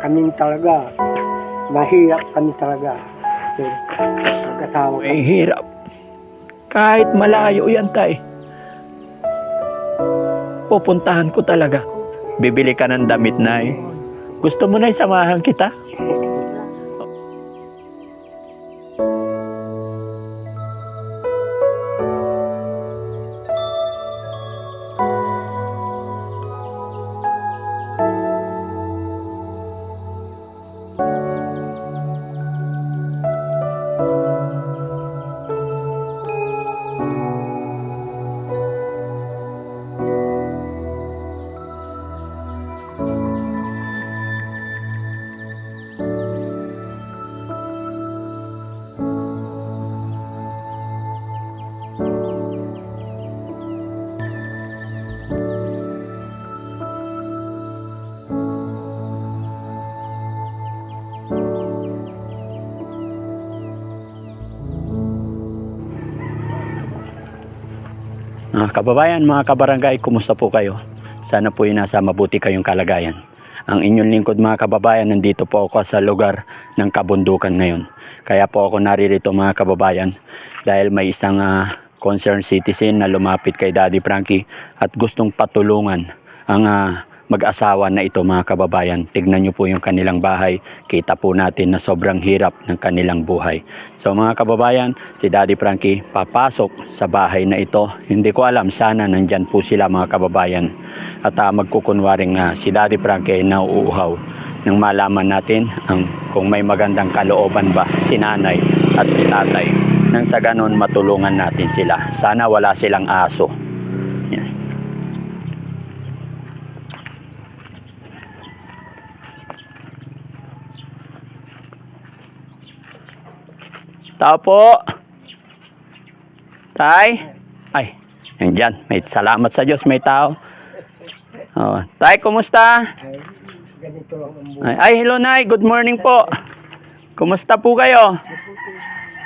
kami talaga. Mahirap kami talaga. Sir, mag-asawa kami. May hirap. Kahit malayo yan, tay. Pupuntahan ko talaga. Bibili ka ng damit, nay. Gusto mo na samahan kita? Mga kababayan, mga kabarangay, kumusta po kayo? Sana po ay nasa mabuti kayong kalagayan. Ang inyong lingkod mga kababayan, nandito po ako sa lugar ng kabundukan ngayon. Kaya po ako naririto mga kababayan dahil may isang concerned citizen na lumapit kay Daddy Frankie at gustong patulungan ang mag-asawa na ito mga kababayan. Tignan nyo po yung kanilang bahay. Kita po natin na sobrang hirap ng kanilang buhay. So mga kababayan, si Daddy Frankie papasok sa bahay na ito. Hindi ko alam, sana nandyan po sila mga kababayan. At magkukunwaring si Daddy Frankie ay nauuhaw nang malaman natin kung may magandang kalooban ba si nanay at si tatay. Nang sa ganon matulungan natin sila. Sana wala silang aso. Yan. Tao po. Tay. Ay, nandyan. Salamat sa Diyos, may tao. Oh, tay, kumusta? Ay, ganito lang ang buhay. Ay, hello, Nay. Good morning po. Kumusta po kayo?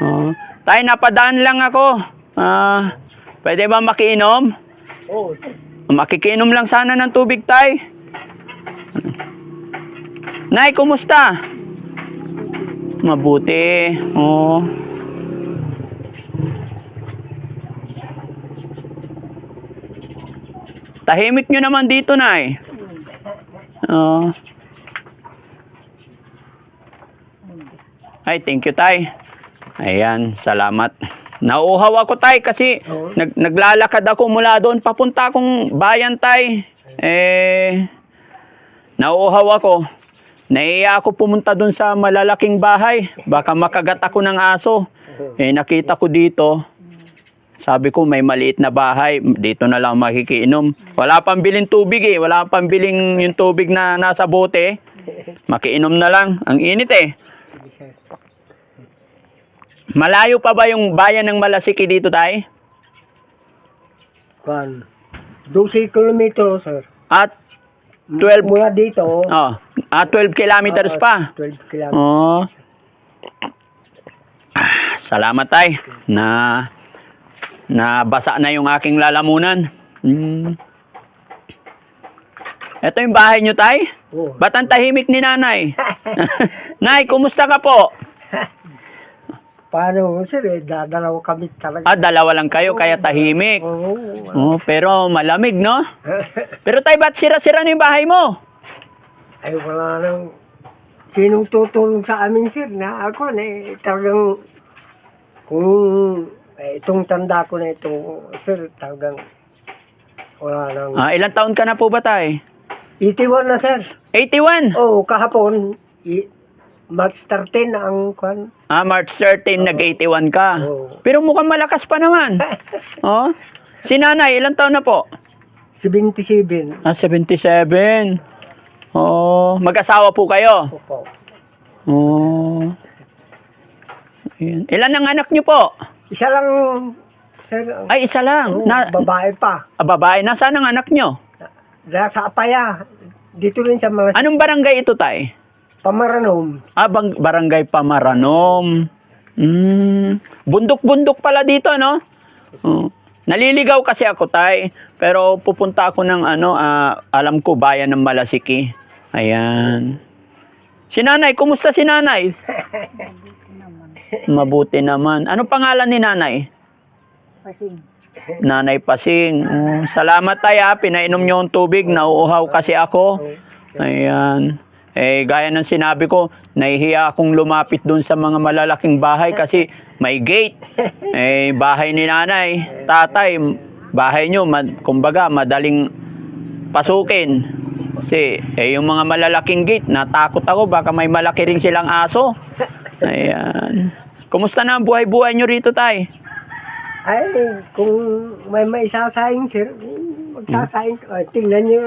Oh, tay, napadaan lang ako. Pwede ba makiinom? Oo, Makikiinom lang sana ng tubig, tay. Nay, kumusta? Mabuti. Oh. Tahimik nyo naman dito, Nay. Oh. Ay, thank you, Tay. Ayan, salamat. Nauuhaw ako, Tay, kasi naglalakad ako mula doon. Papunta akong bayan, Tay. Nauuhaw ako. Naiya ako pumunta doon sa malalaking bahay. Baka makagat ako ng aso. Nakita ko dito. Sabi ko may maliit na bahay. Dito na lang makikiinom. Wala pang biling tubig eh. Wala pang biling yung tubig na nasa bote. Makiinom na lang. Ang init eh. Malayo pa ba yung bayan ng Malasiki dito, Tay? 12 kilometers, sir. At 12 Mula dito, 12 kilometers pa. 12 kilometers. Oh. Salamat, Tay. Nabasa na yung aking lalamunan. Ito yung bahay nyo, Tay? Oh. Ba't ang tahimik ni Nanay? Nay, kumusta ka po? Paano, sir? Dadalawa kami talaga. Dalawa lang kayo, kaya tahimik. Oo. Pero malamig, no? Pero Tay, ba't sira-sira na yung bahay mo? Ay, wala nang sinong tutulong sa amin, sir, na ako na talagang kung itong tanda ko na ito, sir, talagang wala nang... Ilang taon ka na po ba, Tay? 81 na, sir. 81? Oo, kahapon, March 13 ang kwan. March 13, nag-81 ka. Oo. Pero mukhang malakas pa naman. Oh? Si Nanay, ilang taon na po? 77. 77. Oh, mag-asawa po kayo? Opo. Oh. Ayan. Ilan ang anak niyo po? Isa lang, sir. Ay, isa lang. Oo, babae pa. Babae. Nasaan ang anak niyo? Sa Apaya. Dito rin sa mga Anong barangay ito, Tay? Pamaranom. Barangay Pamaranom. Bundok-bundok pala dito, no? Oh. Naliligaw kasi ako, Tay. Pero pupunta ako ng alam ko, bayan ng Malasiki. Ayan. Si nanay, kumusta si nanay? Mabuti naman. Ano pangalan ni nanay? Pasing. Nanay Pasing. Oh, salamat tayo, pinainom niyo yung tubig. Nauuhaw kasi ako. Ayan. Eh, gaya ng sinabi ko, nahihiya akong lumapit dun sa mga malalaking bahay kasi may gate. Eh, bahay ni nanay, tatay, bahay nyo, kumbaga, madaling pasukin. Kasi, yung mga malalaking gate, natakot ako, baka may malaki rin silang aso. Ayan. Kumusta na ang buhay-buhay nyo rito, tay? Ay, kung may maisasayang, sir, magsasayang. Tingnan nyo,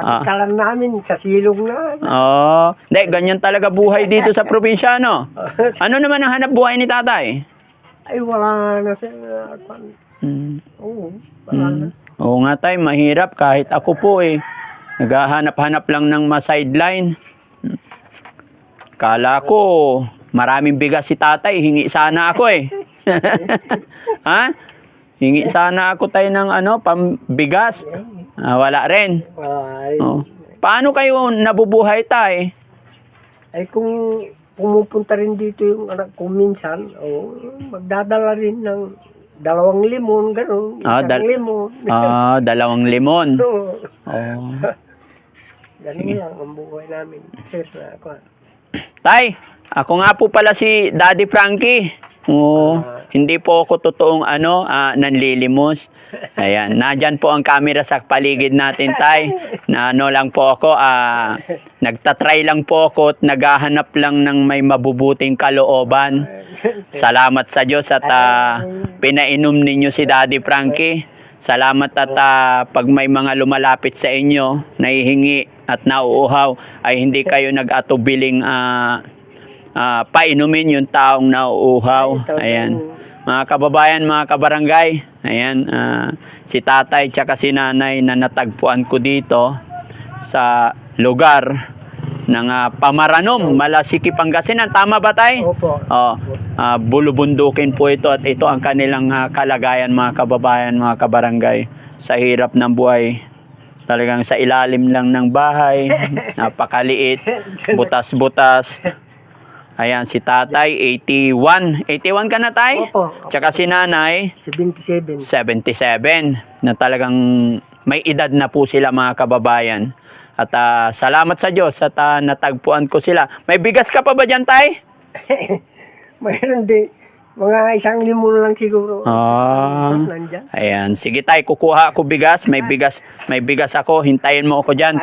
pagkalan namin sa silong na. Hindi, ganyan talaga buhay dito sa probinsya, no? Ano naman ang hanap buhay ni tatay? Ay, wala na, sir. Oo, wala na. Oo nga tay, mahirap kahit ako po naghahanap-hanap lang ng ma-sideline. Kala ko, maraming bigas si tatay, hingi sana ako Ha? Hingi sana ako tayo ng pambigas. Wala rin. Ay, Paano kayo nabubuhay tay? ay kung pumupunta rin dito yung anak ko minsan, magdadala rin ng 2 limon, gano'n. Isang limon. 2 limon. Oo. Oh. Ganun lang ang buhay namin. Sir, na ako. Tay, ako nga po pala si Daddy Frankie. Hindi po ako totoong nanlilimos. Ayan, nandyan po ang camera sa paligid natin, tay. Na lang po ako, nagtatry lang po ako at naghahanap lang ng may mabubuting kalooban. Salamat sa Diyos at pinainom ninyo si Daddy Frankie. Salamat at pag may mga lumalapit sa inyo, nahihingi at nauuhaw, ay hindi kayo nag-atubiling painumin yung taong nauuhaw. Ayan. Mga kababayan, mga kabarangay, ayan, si tatay tsaka si nanay na natagpuan ko dito sa lugar ng Pamaranom, Malasiki, Pangasinan. Tama ba tay? Opo. Bulubundukin po ito at ito ang kanilang kalagayan, mga kababayan, mga kabarangay. Sa hirap ng buhay, talagang sa ilalim lang ng bahay, napakaliit, butas-butas. Ayan, si tatay, 81. 81 ka na, tay? Opo. Tsaka si nanay, 77. 77. Na talagang may edad na po sila, mga kababayan. At salamat sa Diyos at natagpuan ko sila. May bigas ka pa ba dyan, tay? Mayroon din. Mga 1 limon lang siguro. Nandyan. Ayan. Sige, tay, kukuha ako bigas. May bigas ako. Hintayin mo ako dyan.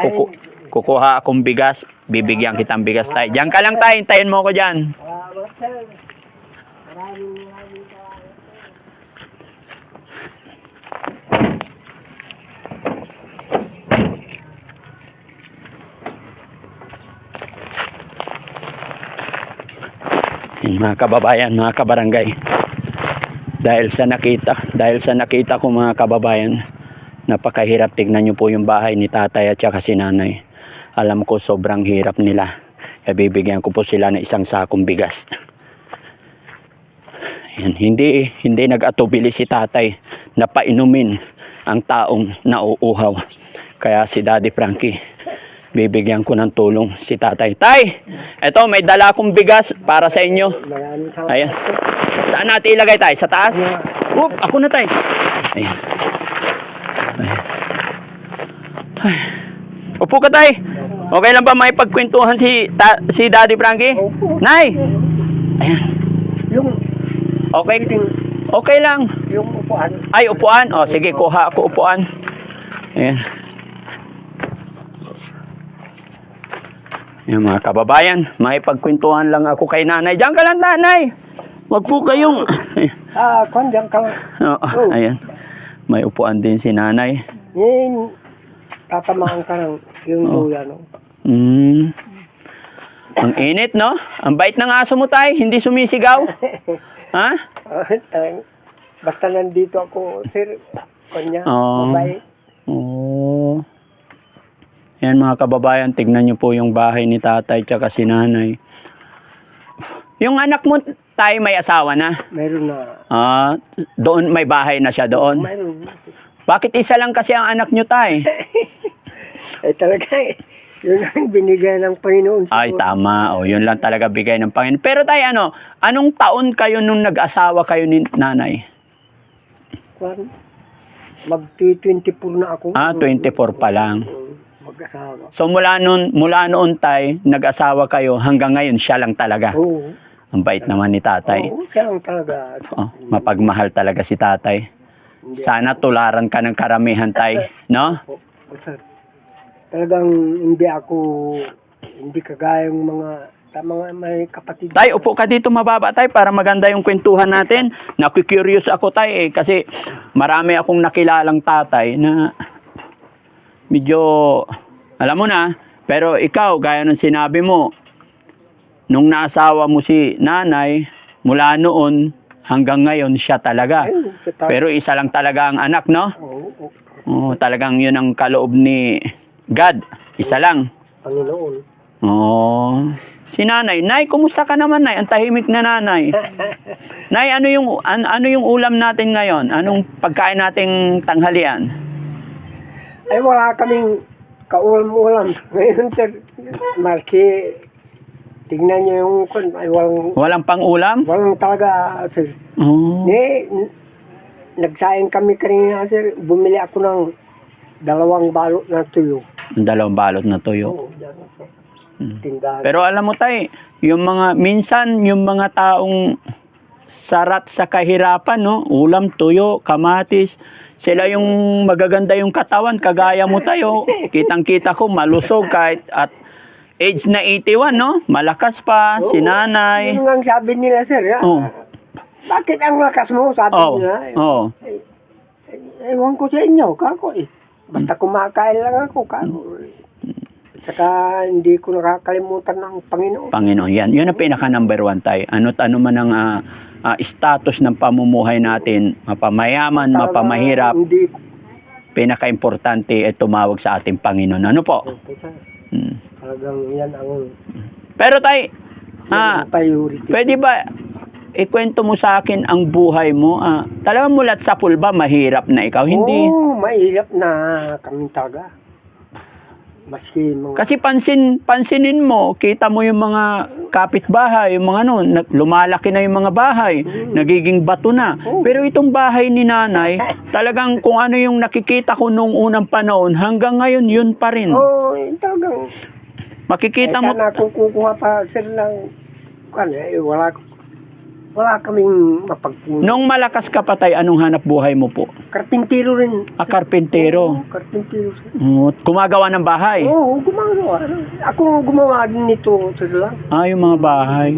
Kukuha akong bigas. Bibigyan kitang bigas, tay. Diyan ka lang, tay. Hintayin mo ako dyan. Salamat, sir. Maraming Mga kababayan, mga kabarangay, dahil sa nakita ko, mga kababayan, napakahirap. Tignan nyo po yung bahay ni tatay at saka si nanay. Alam ko sobrang hirap nila, kaya bibigyan ko po sila ng 1 sakong bigas. Yan, hindi nag-atubili si tatay na painumin ang taong nauuhaw. Kaya si Daddy Frankie, bibigyan ko ng tulong si tatay. Tay, eto, may dala akong bigas para sa inyo. Maraming salamat. Ayan. Saan natin ilagay, tay? Sa taas? Oop, ako na, tay. Ayan. Ayan. Ay. Upo ka, tay. Okay lang ba may pagkwentuhan si Daddy Frankie? Opo. Nay! Ayan. Yung, Okay lang. yung upuan. Ay, upuan. O, sige, kuha ako upuan. Ayan. Yung mga kababayan, may pagkwentuhan lang ako kay nanay. Diyan ka lang, nanay. Wag po kayong... Kondyan ka lang. Oo, ayan. May upuan din si nanay. Yung, tatamaan ka ng yung luya, no? Ang init, no? Ang bait ng aso mo, tay. Hindi sumisigaw. Ha? Basta nandito ako, sir. Kanya, mabait. Oo. Yan, mga kababayan, tignan nyo po yung bahay ni tatay tsaka si nanay. Yung anak mo, tay, may asawa na? Meron na. Doon, may bahay na siya doon? Meron. Bakit isa lang kasi ang anak nyo, tay? Talaga Yun ang binigay ng Panginoon. Ay, tama. O, yun lang talaga bigay ng Panginoon. Pero tay, anong taon kayo nung nag-asawa kayo ni nanay? Mag-24 na ako. 24 pa lang. Mag-asawa. So, mula noon tay, nag-asawa kayo, hanggang ngayon, siya lang talaga. Oo. Ang bait naman ni tatay. Oo, siya lang talaga. Mapagmahal talaga si tatay. Hindi Sana tularan ka ng karamihan, tay. No? sir. Talagang hindi kagaya yung mga may kapatid. Tay, upo ka dito mababa, tay, para maganda yung kwentuhan natin. Naku-curious ako, tay, kasi marami akong nakilalang tatay na medyo, alam mo na, pero ikaw, gaya ng sinabi mo, nung naasawa mo si nanay, mula noon hanggang ngayon, siya talaga. Ay, Pero isa lang talaga ang anak, no? Oo, Talagang yun ang kaloob ni God. Isa lang. Panginoon. Si nanay. Nay, kumusta ka naman, nay? Ang tahimik na nanay. Nay, ano yung ulam natin ngayon? Anong pagkain nating tanghalian? Ay, wala kaming kaulam-ulam. Ngayon, sir, Marky, tingnan niyo yung ay Walang pang-ulam? walang talaga, sir. Oh. Nagsaing kami kanina, sir. Bumili ako ng 2 balot na tuyo. Ang 2 balot na tuyo. Oo, yan ako. Mm. Tindahan. Pero alam mo, tay, minsan yung mga taong sarat sa kahirapan, no? Ulam, tuyo, kamatis, sila yung magaganda yung katawan, kagaya mo tayo. Kitang-kita ko, malusog kahit at age na 81, no? Malakas pa, Oo, si nanay. Yun ang sabi nila, sir. Oo. Bakit ang lakas mo, sabi Oo. nila. Oo. Ewan ko sa inyo, kako eh. Basta kumakain lang ako, kako. Saka hindi ko nakakalimutan ng Panginoon. Panginoon, yan. Yun ang pinaka number 1, tay. Ano't ano man ang status ng pamumuhay natin, mapamayaman, Talaga, mapamahirap, Hindi ko. pinaka-importante ay tumawag sa ating Panginoon. Ano po? Hmm. Talagang yan ang Pero tay, priority. pwede ba ikwento mo sa akin ang buhay mo? Talagang mulat sa pulba, mahirap na ikaw, hindi? Oo, mahirap na kami talaga. Maski mga... Kasi pansinin mo, kita mo yung mga kapitbahay, yung mga lumalaki na yung mga bahay, nagiging bato na. Pero itong bahay ni nanay, talagang kung ano yung nakikita ko nung unang panahon, hanggang ngayon, yun pa rin. Oo, talagang... Makikita mo... Sana kung kukuha pa sila ng... Wala kaming mapagpunan. Nung malakas ka patay, anong hanap buhay mo po? Karpintero rin. Karpintero. Oo, karpintero. Gumagawa ng bahay? Oo, gumagawa. Ako gumawa din nito sila. Yung mga bahay.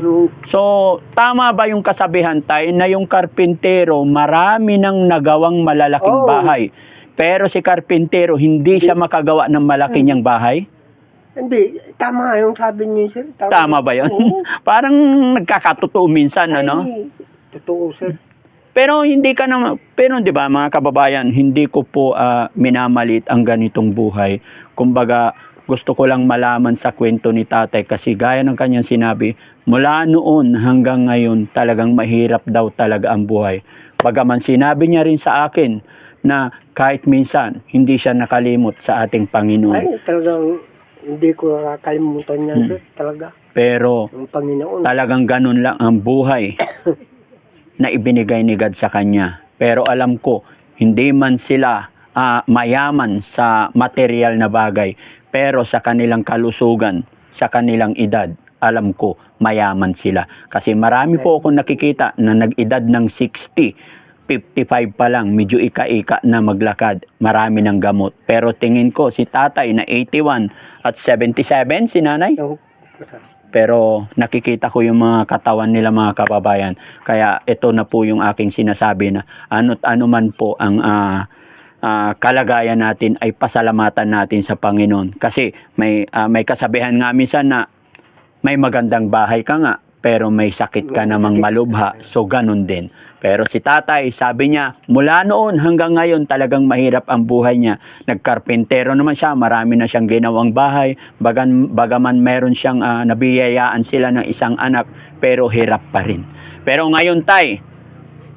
So, tama ba yung kasabihan tayo na yung karpintero marami nang nagawang malalaking Oo. bahay? Pero si karpintero hindi siya makagawa ng malaki niyang bahay? Hindi, tama yung sabi niyo, sir. Tama ba yun? Oo. Parang nagkakatotoo minsan, ano? Ay, totoo, sir. Pero hindi ka naman, pero di ba mga kababayan, hindi ko po minamalit ang ganitong buhay. Kumbaga, gusto ko lang malaman sa kwento ni tatay kasi gaya ng kanyang sinabi, mula noon hanggang ngayon talagang mahirap daw talaga ang buhay. Bagaman sinabi niya rin sa akin na kahit minsan hindi siya nakalimot sa ating Panginoon. Ay, talagang hindi ko nakakalimutan yan, sir. Talaga. Pero Ang Panginoon. talagang ganun lang ang buhay na ibinigay ni God sa kanya. Pero alam ko, hindi man sila mayaman sa material na bagay, pero sa kanilang kalusugan, sa kanilang edad, alam ko, mayaman sila. Kasi marami po akong nakikita na nag-edad ng 60, 55 pa lang, medyo ika-ika na maglakad, marami ng gamot. Pero tingin ko, si tatay na 81 at 77, si nanay, pero nakikita ko yung mga katawan nila, mga kababayan. Kaya ito na po yung aking sinasabi na ano't ano man po ang kalagayan natin ay pasalamatan natin sa Panginoon. Kasi may kasabihan nga minsan na may magandang bahay ka nga, pero may sakit ka namang malubha. So ganun din. Pero si tatay, sabi niya, mula noon hanggang ngayon talagang mahirap ang buhay niya. Nagkarpintero naman siya, marami na siyang ginawang bahay. Bagaman meron siyang nabiyayaan sila ng isang anak, pero hirap pa rin. Pero ngayon tay,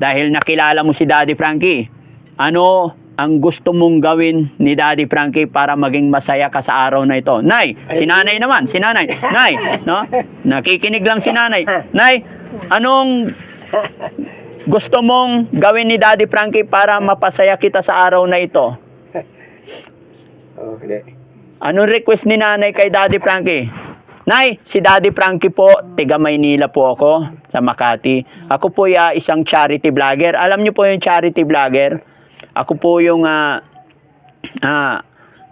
dahil nakilala mo si Daddy Frankie, ang gusto mong gawin ni Daddy Frankie para maging masaya ka sa araw na ito? Nay, si nanay naman, si nanay. Nay, no? Nakikinig lang si nanay. Nay, anong gusto mong gawin ni Daddy Frankie para mapasaya kita sa araw na ito? Okay. Anong request ni nanay kay Daddy Frankie? Nay, si Daddy Frankie po, tiga Maynila po ako, sa Makati. Ako po isang charity vlogger. Alam niyo po yung charity vlogger? Ako po yung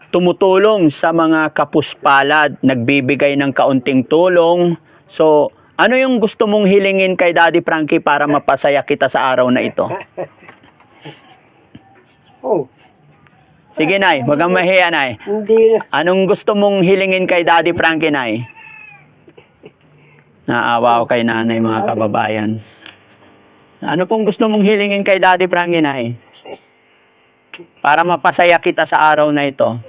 tumutulong sa mga kapuspalad, nagbibigay ng kaunting tulong. So, ano yung gusto mong hilingin kay Daddy Frankie para mapasaya kita sa araw na ito? Oh, Sige, Nay, wag kang mahiya, Nay. hindi na. Anong gusto mong hilingin kay Daddy Frankie, Nay? Naawa ako kay nanay, mga kababayan. Ano pong gusto mong hilingin kay Daddy Frankie, Nay? Para mapasaya kita sa araw na ito.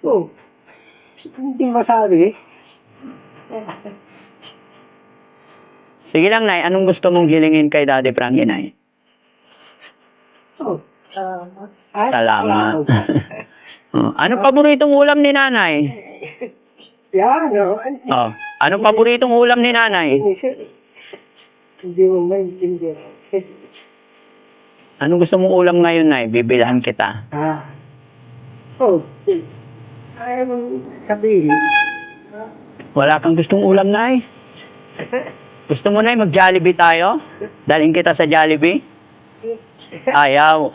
Oh, hindi masabi. Sige lang, Nay. Anong gusto mong hilingin kay Daddy Frankie, Nay? Oh, salamat. Salamat. Anong paboritong ulam ni Nanay? Yan, no? Oh, anong paboritong ulam ni Nanay? Hindi mo maintindihan. Anong gusto mong ulam ngayon, Nay? Bibilhan kita. Oh, ayaw mong sabihin. Wala kang gustong ulam, Nay? Gusto mo, Nay, mag-Jollibee tayo? Dalhin kita sa Jollibee? Ayaw.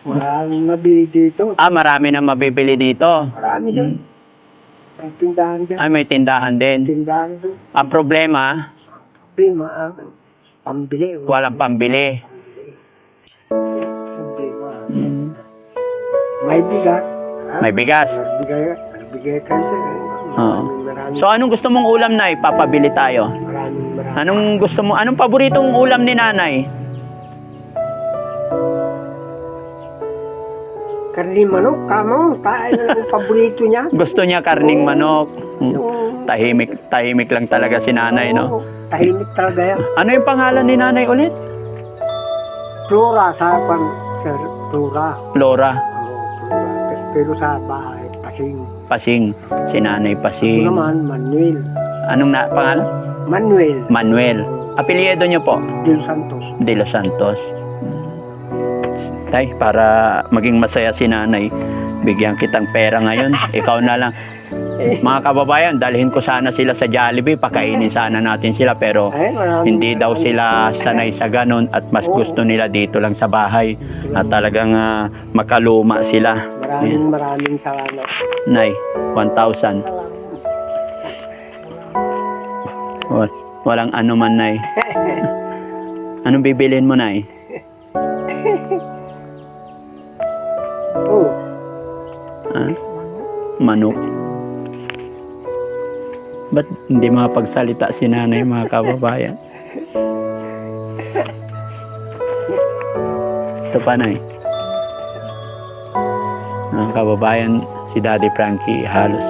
Maraming mabili dito. Marami na mabibili dito. Marami doon. May tindahan dyan. May tindahan din. Tindahan doon. Ang problema, Prima ang pambili. walang pambili. Problema. May bigat. May bigas. Nagbigay ka sa Oo. So, anong gusto mong ulam, Nay? Papabili tayo. Maraming. Anong gusto mo? Anong paboritong ulam ni Nanay? Karni manok, kamo. Tayo ang paborito niya. Gusto niya karning manok. Oo. Tahimik lang talaga si Nanay, no? Oo, tahimik talaga yan. Ano yung pangalan ni Nanay ulit? Flora sa sir. Flora. Flora. Oo, Flora. Pero sa bahay, Pasing. Pasing. Si Nanay Ito Pasing. naman, Manuel. Anong pangalan? Manuel. Manuel. Apelyido niyo po? Del Santos. De Los Santos. Tay, para maging masaya si Nanay, bigyan kitang pera ngayon. Ikaw na lang. Mga kababayan, dalhin ko sana sila sa Jollibee, pakainin sana natin sila, pero Ay, maraming. hindi daw sila sanay sa ganun at mas gusto nila dito lang sa bahay at talagang makaluma sila. Maraming salamat. Nay, 1,000. Walang ano man, Nay. Anong bibilin mo, Nay? Oh, Manok. Ba't hindi makapagsalita si Nanay, mga kababayan? Ito pa, Nay. Mga kababayan, si Daddy Frankie halos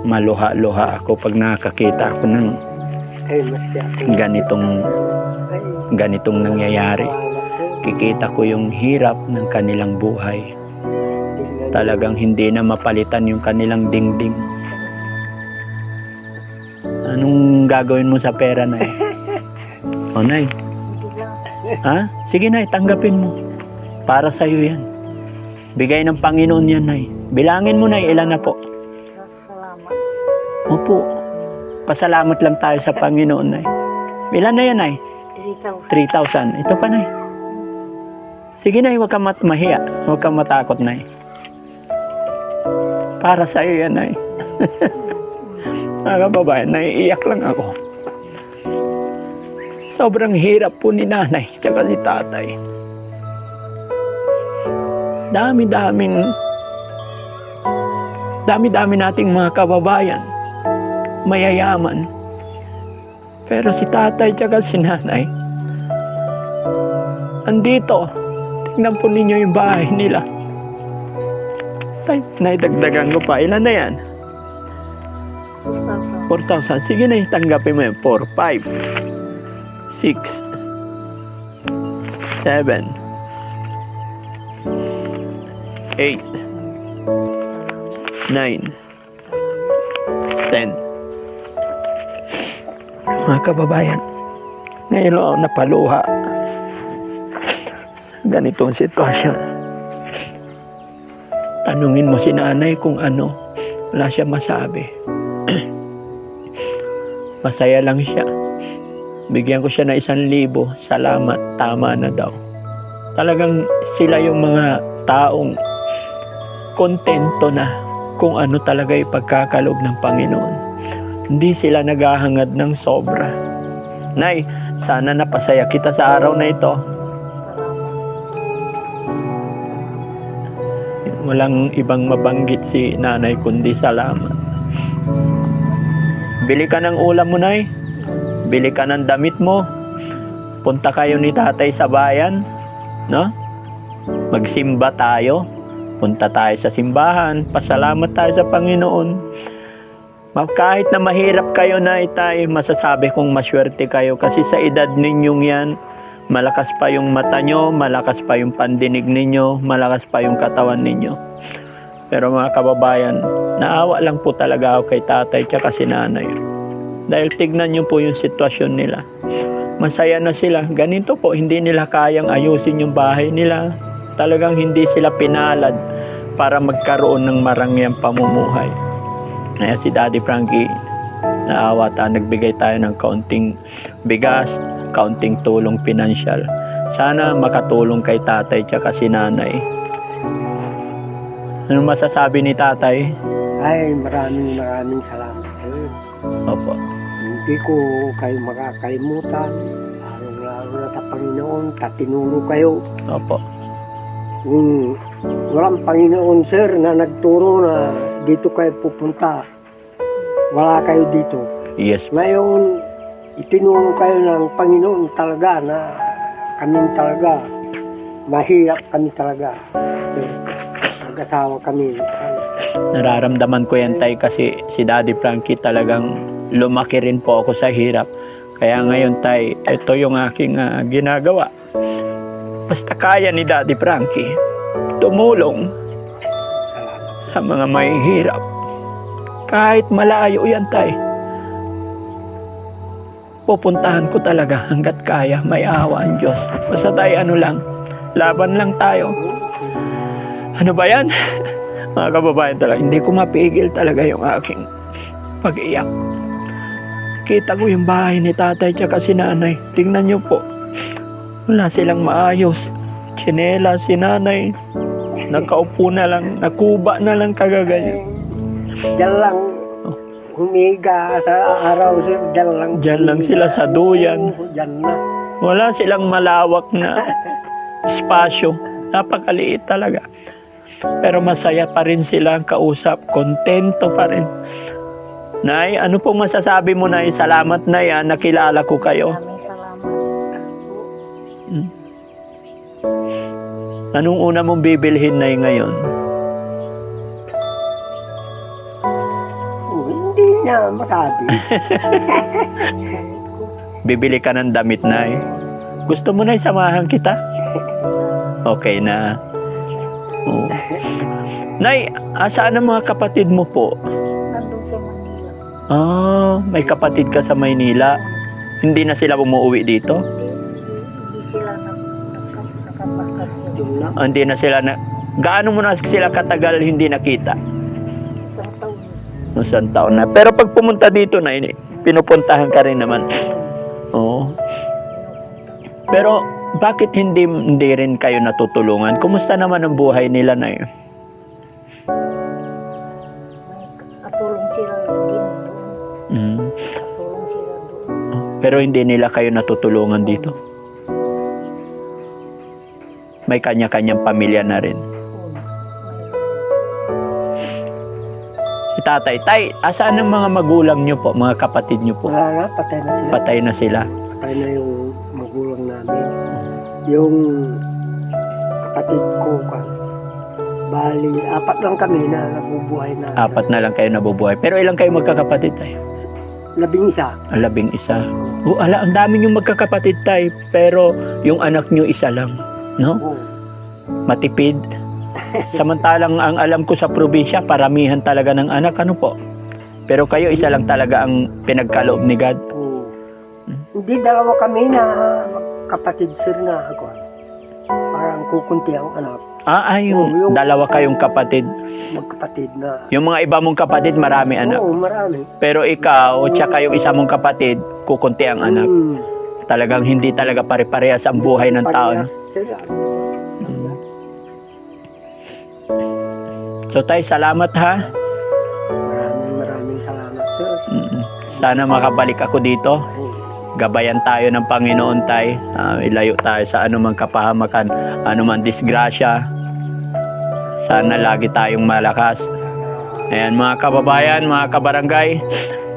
maluha-luha ako pag nakakita ako ng ay, masyadong. ganitong nangyayari. Kikita ko yung hirap ng kanilang buhay. Talagang hindi na mapalitan yung kanilang dingding. Anong gagawin mo sa pera, Nay? O, Nay? Ha? Sige, Nay, tanggapin mo. Para sa'yo yan. Bigay ng Panginoon yan, Nay. Bilangin mo, Nay, ilan na po? Salamat. Opo. Pasalamat lang tayo sa Panginoon, Nay. Ilan na yan, Nay? 3,000. Ito pa, Nay. Sige, Nay, huwag kang mahiya. Huwag kang matakot, Nay. Para sa iyo yan, Nay. Mga kababayan, naiiyak lang ako. Sobrang hirap po ni Nanay tsaka si Tatay. Dami-dami nating mga kababayan, mayayaman. Pero si Tatay tsaka si Nanay, andito. Tingnan po ninyo yung bahay nila. Tay, naidagdagan ko pa. Ilan na yan? 4,000. Sige na, tanggapin mo yan. 4, 5, 6, 7, 8, 9, 10. Mga kababayan, ngayon ako napaluha sa ganitong sitwasyon. Tanungin mo si nanay kung ano, wala siya masabi. Masaya lang siya. Bigyan ko siya ng 1,000. Salamat, tama na daw. Talagang sila yung mga taong kontento na kung ano talaga yung pagkakaloob ng Panginoon. Hindi sila naghahangad ng sobra. Nay, sana napasaya kita sa araw na ito. Walang ibang mabanggit si nanay kundi salamat. Bili ka ng ulam mo, Nay. Bili ka ng damit mo. Punta kayo ni tatay sa bayan, no? Magsimba tayo. Punta tayo sa simbahan. Pasalamat tayo sa Panginoon. Kahit na mahirap kayo na itay, masasabi kong maswerte kayo kasi sa edad ninyong yan, malakas pa yung mata nyo, malakas pa yung pandinig ninyo, malakas pa yung katawan ninyo. Pero mga kababayan, naawa lang po talaga ako kay tatay tsaka si nanay. Dahil tignan nyo po yung sitwasyon nila. Masaya na sila. Ganito po, hindi nila kayang ayusin yung bahay nila. Talagang hindi sila pinalad para magkaroon ng marangyang pamumuhay. Kaya si Daddy Frankie, naawa tayo, nagbigay tayo ng kaunting bigas, kaunting tulong pinansyal. Sana makatulong kay tatay tsaka si nanay. Ano masasabi ni tatay? Ay, maraming salamat sir. Opo. Hindi ko kayo makakalimutan. Lalo na sa Panginoon, katinuro kayo. Opo. Kung walang Panginoon sir na nagturo na dito kayo pupunta, wala kayo dito. Yes. Ngayon, itinuro kayo ng Panginoon talaga na kami talaga, mahirap kami talaga. Mag-asawa kami. Nararamdaman ko yan tay kasi si Daddy Frankie talagang lumaki rin po ako sa hirap. Kaya ngayon tay, ito yung aking ginagawa. Basta kaya ni Daddy Frankie tumulong sa mga mahihirap. Kahit malayo yan tay, pupuntahan ko talaga hanggat kaya. May awa ang Diyos. Basta tayo ano lang, laban lang tayo. Ano ba yan? Mga kababayan talaga, hindi ko mapigil talaga yung aking pag-iyak. Kita ko yung bahay ni tatay tsaka si nanay. Tingnan nyo po, wala silang maayos. Tsinela si nanay, nakaupo na lang, nakuba na lang kagaganyan. Diyan lang humiga sa araw sir, diyan lang sila sa duyan. Diyan na. Wala silang malawak na espasyo. Napakaliit talaga. Pero masaya pa rin sila kausap. Kontento pa rin. Nay, ano pong masasabi mo, Nay? Salamat, Nay, nakilala ko kayo. Maraming salamat. Anong una mong bibilhin, Nay, ngayon? Hindi niya masabi. Bibili ka ng damit, Nay. Gusto mo, Nay, samahan kita? Okay na. Oh. Nay, saan ang mga kapatid mo po? Nandun sa Manila. May kapatid ka sa Maynila. Hindi na sila umuwi dito? Hindi sila nakapasok. Hindi na sila na... Gaano mo na sila katagal hindi nakita? Isang taon. Isang taon na. Pero pag pumunta dito na, pinupuntahan ka rin naman. Oo. Pero bakit hindi rin kayo natutulungan? Kumusta naman ang buhay nila, Nay? Katulong sila din doon. Katulong sila doon. Pero hindi nila kayo natutulungan dito? May kanya-kanyang pamilya na rin. Si tatay, tay, asaan ang mga magulang nyo po, mga kapatid nyo po? Wala na, patay na sila. Patay na sila. Patay na yung magulang namin. Yung kapatid ko, bali, 4 lang kami na nabubuhay na. 4 na lang kayo nabubuhay. Pero ilang kayo magkakapatid tayo? 11. 11. Ala, ang dami niyong magkakapatid tay, pero yung anak niyo isa lang, no? Oo. Matipid. Samantalang ang alam ko sa probinsya, paramihan talaga ng anak, ano po? Pero kayo isa lang talaga ang pinagkaloob ni God. Oo. Hindi, dalawa kami na kapatid sir na ako. Parang kukunti ang anak. Yung yung- dalawa kayong kapatid. Magkapatid na. Yung mga iba mong kapatid, marami anak. Oo, marami. Pero ikaw, tsaka yung isa mong kapatid, kukunti ang anak. Talagang hindi talaga pare-parehas ang buhay ng tao. No? Parehas sila. So tay, salamat ha. Maraming salamat sir. Sana makabalik ako dito. Gabayan tayo ng Panginoon tay. Ilayo tayo sa anumang kapahamakan, anumang disgrasya. Sana lagi tayong malakas. Ayan mga kababayan, mga kabarangay,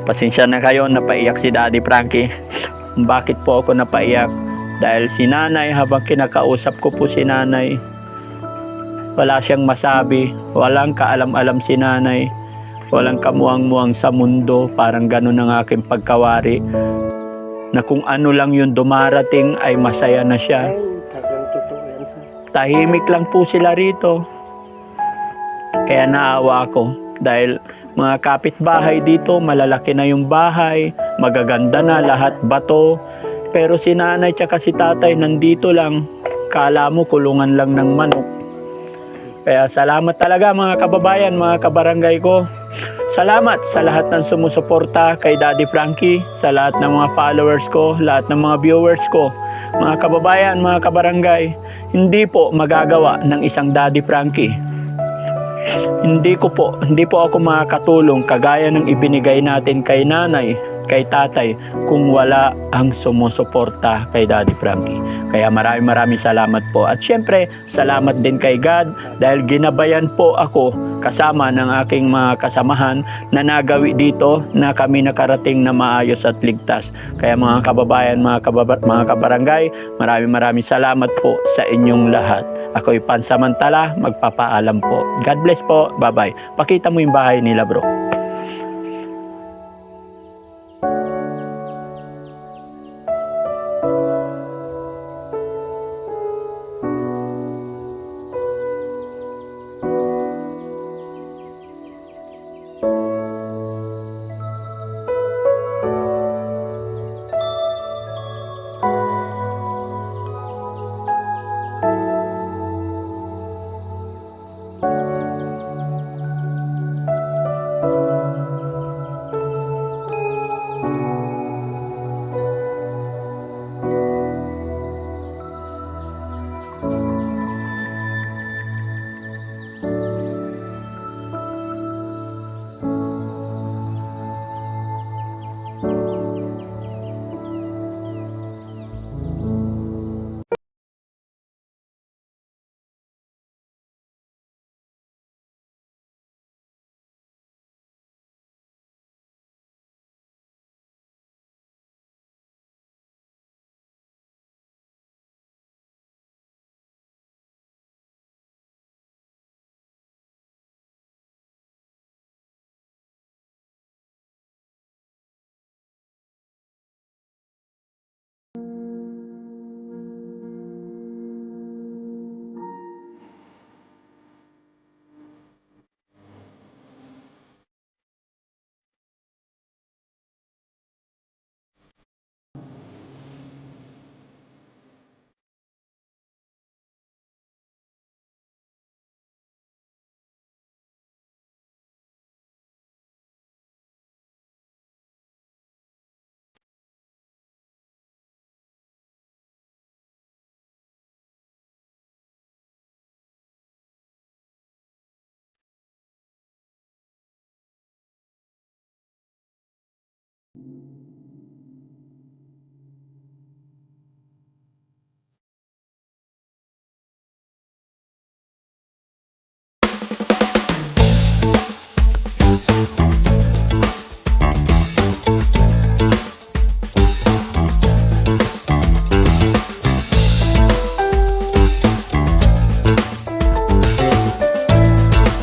pasensya na kayo, napaiyak si Daddy Frankie. Bakit po ako napaiyak? Dahil si nanay, habang kinakausap ko po si nanay, wala siyang masabi, walang kaalam-alam si nanay, walang kamuang-muang sa mundo, parang ganun ang aking pagkawari, na kung ano lang yung dumarating ay masaya na siya. Ay, talagang totoo yan sir. Tahimik lang po sila rito. Kaya naawa ako dahil mga kapitbahay dito, malalaki na yung bahay, magaganda na lahat, bato. Pero si nanay tsaka si tatay nandito lang, kala mo kulungan lang ng manok. Kaya salamat talaga mga kababayan, mga kabarangay ko. Salamat sa lahat ng sumusuporta kay Daddy Frankie, sa lahat ng mga followers ko, lahat ng mga viewers ko. Mga kababayan, mga kabarangay, hindi po magagawa ng isang Daddy Frankie. Hindi po ako makakatulong kagaya ng ibinigay natin kay nanay, kay tatay, kung wala ang sumusuporta kay Daddy Frankie. Kaya maraming salamat po. At syempre, salamat din kay God dahil ginabayan po ako kasama ng aking mga kasamahan na nagawi dito na kami nakarating na maayos at ligtas. Kaya mga kababayan, mga kabarangay, maraming salamat po sa inyong lahat. Ako'y pansamantala, magpapaalam po. God bless po. Bye-bye. Pakita mo yung bahay nila, bro.